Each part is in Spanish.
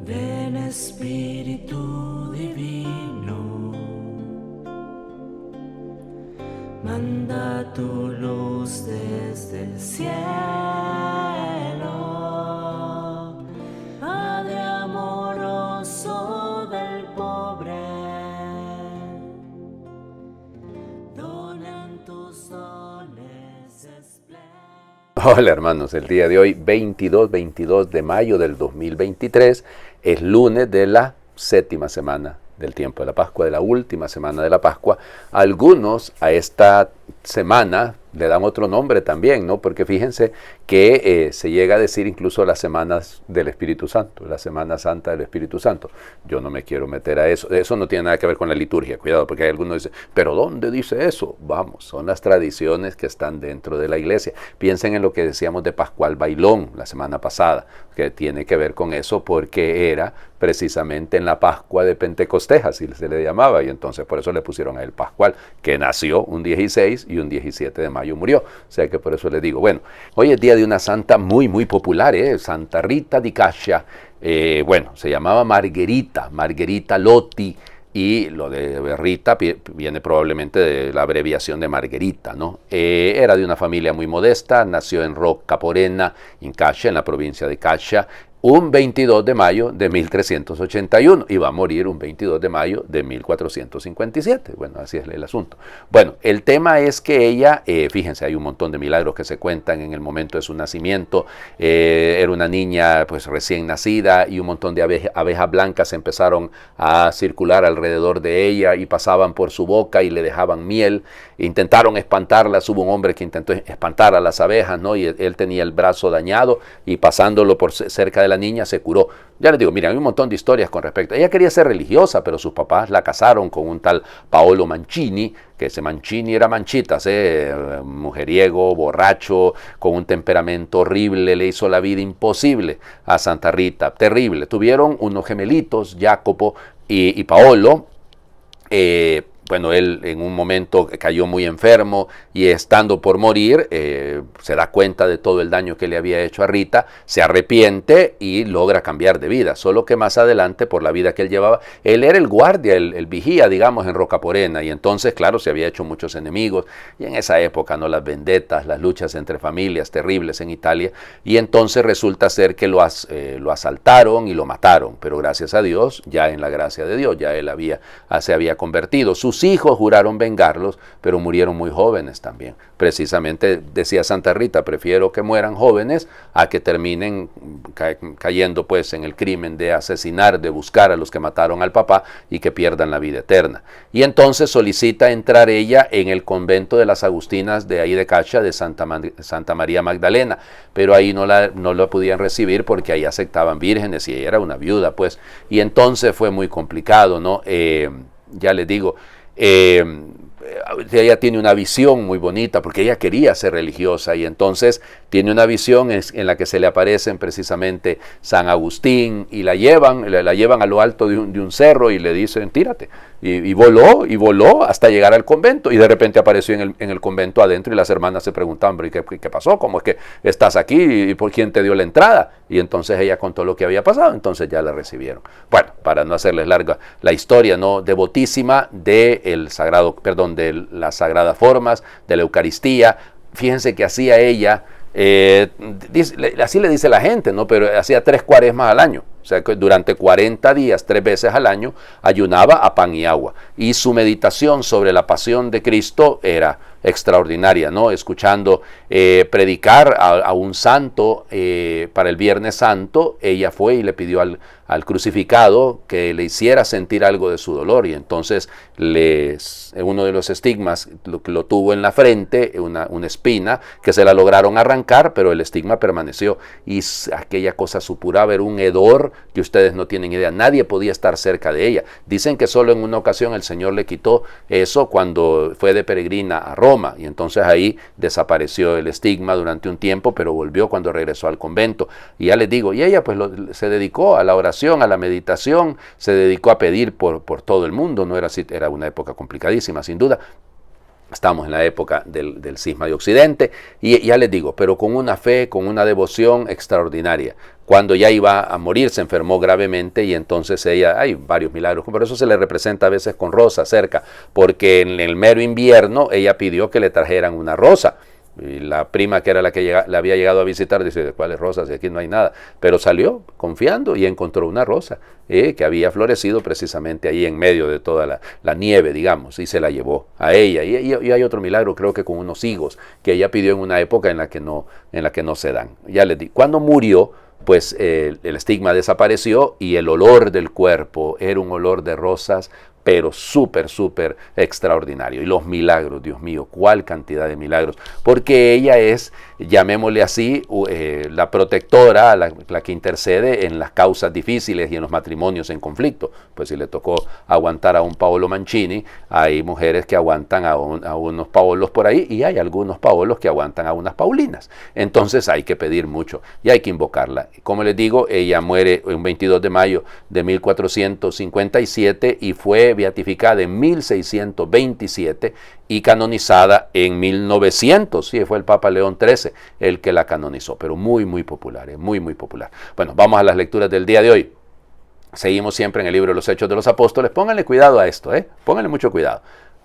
Ven Espíritu Divino, manda tu luz desde el cielo, Padre amoroso del pobre, dona en tus dones esplendorosos. Hola hermanos, el día de hoy 22 de mayo del 2023 es lunes de la séptima semana del tiempo de la Pascua, de la última semana de la Pascua. Algunos a esta semana le dan otro nombre también, ¿no? Porque fíjense que se llega a decir incluso las semanas del Espíritu Santo, la Semana Santa del Espíritu Santo. Yo no me quiero meter a eso. Eso no tiene nada que ver con la liturgia, cuidado, porque hay algunos que dicen, ¿pero dónde dice eso? Vamos, son las tradiciones que están dentro de la iglesia. Piensen en lo que decíamos de Pascual Bailón la semana pasada, que tiene que ver con eso porque era precisamente en la Pascua de Pentecostés, así se le llamaba, y entonces por eso le pusieron a él Pascual, que nació un 16 y un 17 de mayo murió. O sea que por eso le digo, bueno, hoy es día de una santa muy popular, Santa Rita di Cascia. Bueno, se llamaba Margherita Lotti, y lo de Rita viene probablemente de la abreviación de Margherita, ¿no? Era de una familia muy modesta, nació en Roccaporena, in Cascia, en la provincia de Cascia, un 22 de mayo de 1381 y va a morir un 22 de mayo de 1457. Bueno, así es el asunto. Bueno, el tema es que ella, fíjense, hay un montón de milagros que se cuentan en el momento de su nacimiento. Era una niña pues recién nacida y un montón de abejas blancas empezaron a circular alrededor de ella y pasaban por su boca y le dejaban miel. Intentaron espantarlas, hubo un hombre que intentó espantar a las abejas, ¿no? Y él tenía el brazo dañado y pasándolo por cerca de la niña se curó. Ya les digo, miren, hay un montón de historias con respecto. Ella quería ser religiosa, pero sus papás la casaron con un tal Paolo Mancini, que ese Mancini era manchitas, mujeriego, borracho, con un temperamento horrible, le hizo la vida imposible a Santa Rita, terrible. Tuvieron unos gemelitos, Jacopo y Paolo. Bueno, él en un momento cayó muy enfermo y estando por morir, se da cuenta de todo el daño que le había hecho a Rita, se arrepiente y logra cambiar de vida. Solo que más adelante, por la vida que él llevaba, él era el guardia, el vigía, digamos, en Roccaporena. Y entonces, claro, se había hecho muchos enemigos. Y en esa época, ¿no? Las vendetas, las luchas entre familias terribles en Italia. Y entonces resulta ser que lo asaltaron y lo mataron. Pero gracias a Dios, ya en la gracia de Dios, ya él se había convertido. Sus hijos juraron vengarlos, pero murieron muy jóvenes también. Precisamente decía Santa Rita, prefiero que mueran jóvenes a que terminen cayendo pues en el crimen de asesinar, de buscar a los que mataron al papá y que pierdan la vida eterna. Y entonces solicita entrar ella en el convento de las Agustinas de ahí de Cascia, de Santa María Magdalena, pero ahí no la podían recibir porque ahí aceptaban vírgenes y ella era una viuda pues. Y entonces fue muy complicado, ¿no? Ya les digo, ella tiene una visión muy bonita porque ella quería ser religiosa y entonces tiene una visión en la que se le aparecen precisamente San Agustín y la llevan a lo alto de un cerro y le dicen tírate y voló hasta llegar al convento y de repente apareció en el convento adentro y las hermanas se preguntaban, ¿qué pasó? ¿Cómo es que estás aquí? ¿Y por quién te dio la entrada? Y entonces ella contó lo que había pasado, entonces ya la recibieron. Bueno, para no hacerles larga la historia, ¿no? Devotísima de las sagradas formas, de la Eucaristía. Fíjense que hacía ella, así le dice la gente, ¿no? Pero hacía 3 cuaresmas al año. O sea que durante 40 días, 3 veces al año, ayunaba a pan y agua. Y su meditación sobre la pasión de Cristo era extraordinaria, ¿no? Escuchando predicar a un santo para el Viernes Santo, ella fue y le pidió al crucificado que le hiciera sentir algo de su dolor y entonces uno de los estigmas lo tuvo en la frente, una espina que se la lograron arrancar, pero el estigma permaneció y aquella cosa supuraba, era un hedor que ustedes no tienen idea, nadie podía estar cerca de ella. Dicen que solo en una ocasión el Señor le quitó eso cuando fue de peregrina a Roma y entonces ahí desapareció el estigma durante un tiempo, pero volvió cuando regresó al convento. Y ya les digo, y ella pues se dedicó a la oración, a la meditación, se dedicó a pedir por todo el mundo, no era así, era una época complicadísima sin duda. Estamos en la época del cisma de Occidente y ya les digo, pero con una fe, con una devoción extraordinaria. cuando ya iba a morir se enfermó gravemente y entonces ella, hay varios milagros, por eso se le representa a veces con rosa cerca, porque en el mero invierno ella pidió que le trajeran una rosa. Y la prima, que era la que la había llegado a visitar, dice, ¿cuáles rosas? Y aquí no hay nada. Pero salió confiando y encontró una rosa que había florecido precisamente ahí en medio de toda la nieve, digamos, y se la llevó a ella. Y hay otro milagro, creo que con unos higos, que ella pidió en una época en la que no se dan. Ya les di. Cuando murió, pues el estigma desapareció y el olor del cuerpo era un olor de rosas, pero súper extraordinario. Y los milagros, Dios mío, cuál cantidad de milagros. Porque ella es, llamémosle así, la protectora, la que intercede en las causas difíciles y en los matrimonios en conflicto. Pues si le tocó aguantar a un Paolo Mancini, hay mujeres que aguantan a unos Paolos por ahí y hay algunos Paolos que aguantan a unas Paulinas. Entonces hay que pedir mucho y hay que invocarla. Como les digo, ella muere un 22 de mayo de 1457 y fue beatificada en 1627 y canonizada en 1900. Sí, fue el Papa León XIII el que la canonizó, pero muy popular, muy popular. Bueno, vamos a las lecturas del día de hoy. Seguimos siempre en el libro de los Hechos de los Apóstoles. Pónganle cuidado a esto, pónganle mucho cuidado.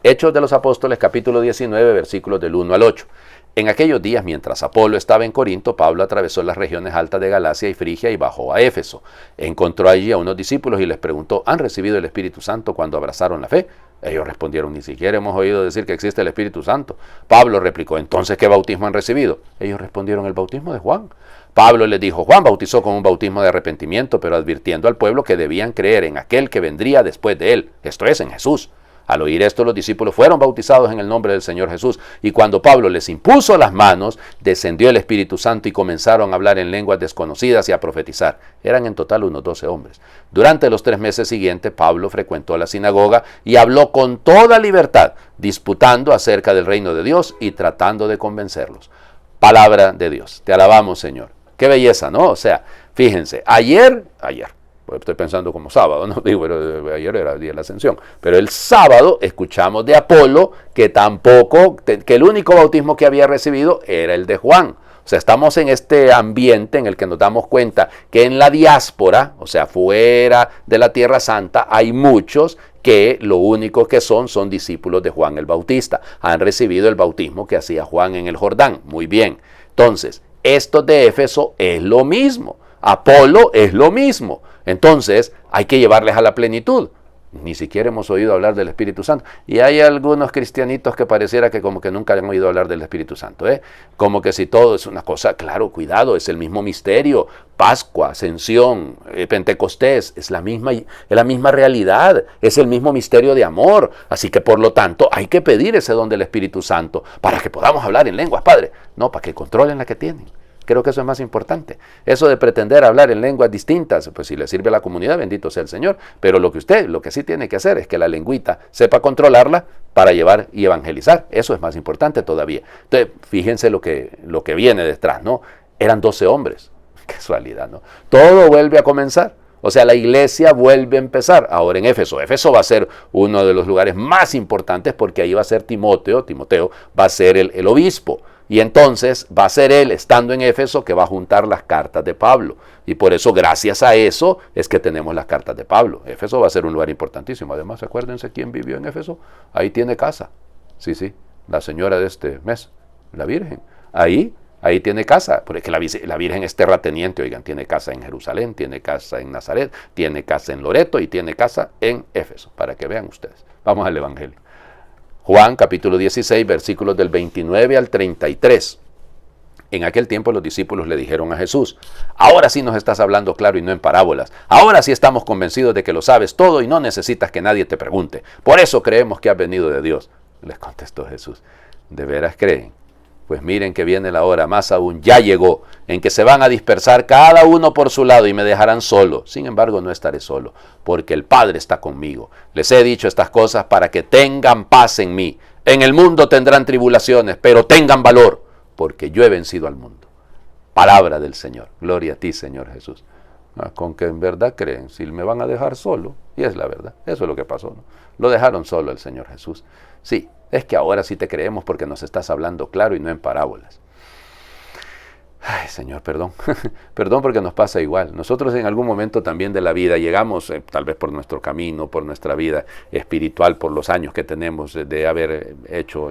Hechos de los Apóstoles, capítulo 19, versículos del 1 al 8. En aquellos días, mientras Apolo estaba en Corinto, Pablo atravesó las regiones altas de Galacia y Frigia y bajó a Éfeso. Encontró allí a unos discípulos y les preguntó, ¿han recibido el Espíritu Santo cuando abrazaron la fe? Ellos respondieron, ni siquiera hemos oído decir que existe el Espíritu Santo. Pablo replicó, ¿entonces qué bautismo han recibido? Ellos respondieron, el bautismo de Juan. Pablo les dijo, Juan bautizó con un bautismo de arrepentimiento, pero advirtiendo al pueblo que debían creer en aquel que vendría después de él, esto es, en Jesús. Al oír esto, los discípulos fueron bautizados en el nombre del Señor Jesús. Y cuando Pablo les impuso las manos, descendió el Espíritu Santo y comenzaron a hablar en lenguas desconocidas y a profetizar. Eran en total unos 12 hombres. Durante los 3 meses siguientes, Pablo frecuentó la sinagoga y habló con toda libertad, disputando acerca del reino de Dios y tratando de convencerlos. Palabra de Dios. Te alabamos, Señor. Qué belleza, ¿no? O sea, fíjense, ayer, estoy pensando como sábado, ¿no? Digo, pero ayer era el día de la Ascensión. Pero el sábado escuchamos de Apolo que que el único bautismo que había recibido era el de Juan. O sea, estamos en este ambiente en el que nos damos cuenta que en la diáspora, o sea, fuera de la Tierra Santa, hay muchos que lo único que son discípulos de Juan el Bautista. Han recibido el bautismo que hacía Juan en el Jordán. Muy bien. Entonces, estos de Éfeso es lo mismo. Apolo es lo mismo. Entonces, hay que llevarles a la plenitud. Ni siquiera hemos oído hablar del Espíritu Santo. Y hay algunos cristianitos que pareciera que como que nunca han oído hablar del Espíritu Santo. Como que si todo es una cosa, claro, cuidado, es el mismo misterio. Pascua, Ascensión, Pentecostés, es la misma realidad. Es el mismo misterio de amor. Así que por lo tanto, hay que pedir ese don del Espíritu Santo para que podamos hablar en lenguas, Padre. No, para que controlen la que tienen. Creo que eso es más importante. Eso de pretender hablar en lenguas distintas, pues si le sirve a la comunidad, bendito sea el Señor. Pero lo que sí tiene que hacer es que la lengüita sepa controlarla para llevar y evangelizar. Eso es más importante todavía. Entonces, fíjense lo que viene detrás, ¿no? Eran 12 hombres. Qué casualidad, ¿no? Todo vuelve a comenzar. O sea, la iglesia vuelve a empezar. Ahora en Éfeso. Éfeso va a ser uno de los lugares más importantes porque ahí va a ser Timoteo va a ser el obispo. Y entonces va a ser él, estando en Éfeso, que va a juntar las cartas de Pablo. Y por eso, gracias a eso, es que tenemos las cartas de Pablo. Éfeso va a ser un lugar importantísimo. Además, acuérdense quién vivió en Éfeso. Ahí tiene casa. Sí, la señora de este mes, la Virgen. Ahí tiene casa. Porque la Virgen es terrateniente, oigan, tiene casa en Jerusalén, tiene casa en Nazaret, tiene casa en Loreto y tiene casa en Éfeso, para que vean ustedes. Vamos al Evangelio. Juan capítulo 16, versículos del 29 al 33. En aquel tiempo los discípulos le dijeron a Jesús, ahora sí nos estás hablando claro y no en parábolas. Ahora sí estamos convencidos de que lo sabes todo y no necesitas que nadie te pregunte. Por eso creemos que has venido de Dios. Les contestó Jesús, ¿de veras creen? Pues miren que viene la hora, más aún, ya llegó, en que se van a dispersar cada uno por su lado y me dejarán solo. Sin embargo, no estaré solo, porque el Padre está conmigo. Les he dicho estas cosas para que tengan paz en mí. En el mundo tendrán tribulaciones, pero tengan valor, porque yo he vencido al mundo. Palabra del Señor. Gloria a ti, Señor Jesús. Con que en verdad creen, si me van a dejar solo, y es la verdad, eso es lo que pasó, ¿no? Lo dejaron solo el Señor Jesús. Sí, es que ahora sí te creemos porque nos estás hablando claro y no en parábolas. Ay, Señor, perdón. Perdón porque nos pasa igual. Nosotros en algún momento también de la vida llegamos, tal vez por nuestro camino, por nuestra vida espiritual, por los años que tenemos de haber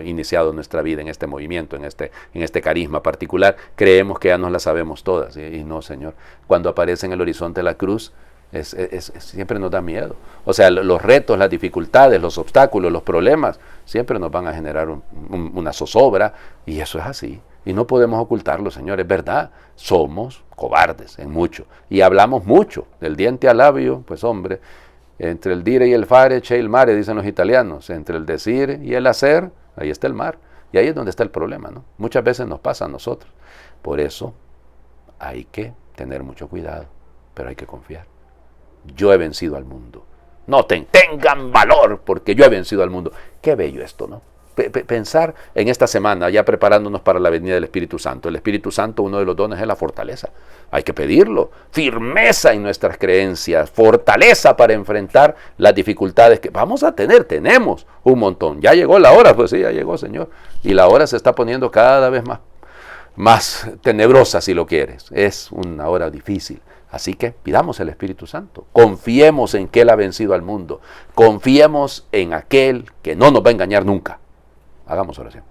iniciado nuestra vida en este movimiento, en este carisma particular, creemos que ya nos la sabemos todas. Y no, Señor. Cuando aparece en el horizonte la cruz, siempre nos da miedo. O sea, los retos, las dificultades, los obstáculos, los problemas, siempre nos van a generar una zozobra, y eso es así. Y no podemos ocultarlo, Señor, es verdad. Somos cobardes en mucho. Y hablamos mucho, del diente al labio, pues hombre, entre el dire y el fare, c'è il mare, dicen los italianos. Entre el decir y el hacer, ahí está el mar. Y ahí es donde está el problema, ¿no? Muchas veces nos pasa a nosotros. Por eso hay que tener mucho cuidado, pero hay que confiar. Yo he vencido al mundo. No tengan valor, porque yo he vencido al mundo. Qué bello esto, ¿no? Pensar en esta semana, ya preparándonos para la venida del Espíritu Santo. El Espíritu Santo, uno de los dones es la fortaleza. Hay que pedirlo. Firmeza en nuestras creencias, fortaleza para enfrentar las dificultades que vamos a tener. Tenemos un montón. Ya llegó la hora, pues sí, ya llegó, Señor. Y la hora se está poniendo cada vez más tenebrosa, si lo quieres. Es una hora difícil. Así que pidamos el Espíritu Santo, confiemos en que Él ha vencido al mundo, confiemos en aquel que no nos va a engañar nunca. Hagamos oración.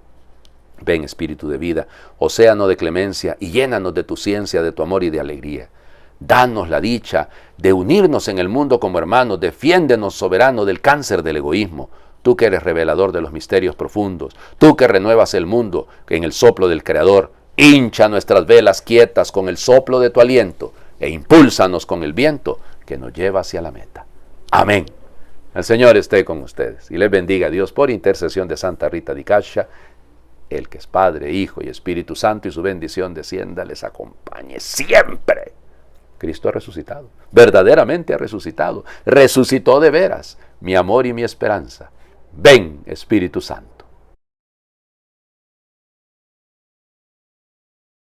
Ven, Espíritu de vida, océano de clemencia, y llénanos de tu ciencia, de tu amor y de alegría. Danos la dicha de unirnos en el mundo como hermanos, defiéndenos, soberano, del cáncer del egoísmo. Tú que eres revelador de los misterios profundos, tú que renuevas el mundo en el soplo del Creador, hincha nuestras velas quietas con el soplo de tu aliento, e impúlsanos con el viento que nos lleva hacia la meta. Amén. El Señor esté con ustedes y les bendiga a Dios por intercesión de Santa Rita di Cascia, el que es Padre, Hijo y Espíritu Santo, y su bendición descienda, les acompañe siempre. Cristo ha resucitado, verdaderamente ha resucitado, resucitó de veras, mi amor y mi esperanza. Ven, Espíritu Santo.